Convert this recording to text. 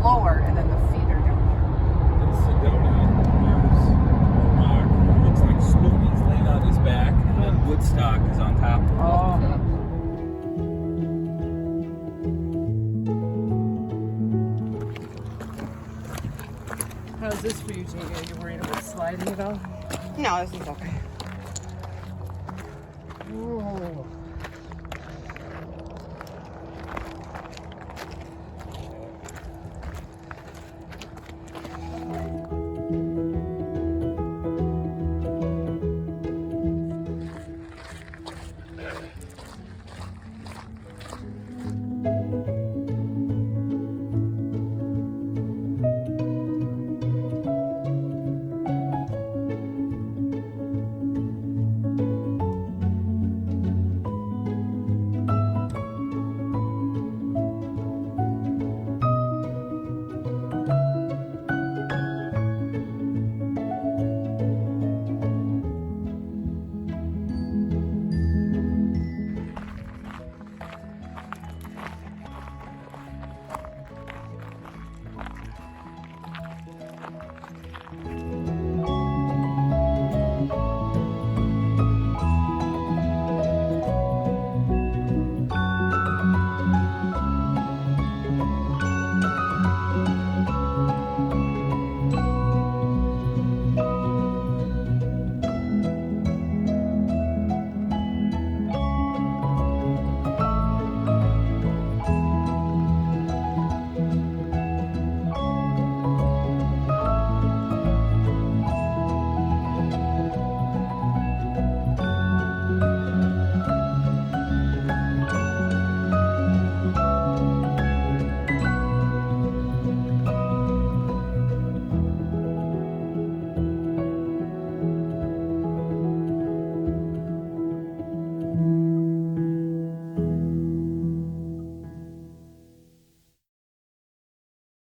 lower, and then the feet are down In Sedona, there's a rock. It looks like Snoopy's laying on his back, and then Woodstock is on top. here. Oh. How's this for you, Jamie? Are you worried about sliding at all? No, this is okay. Whoa.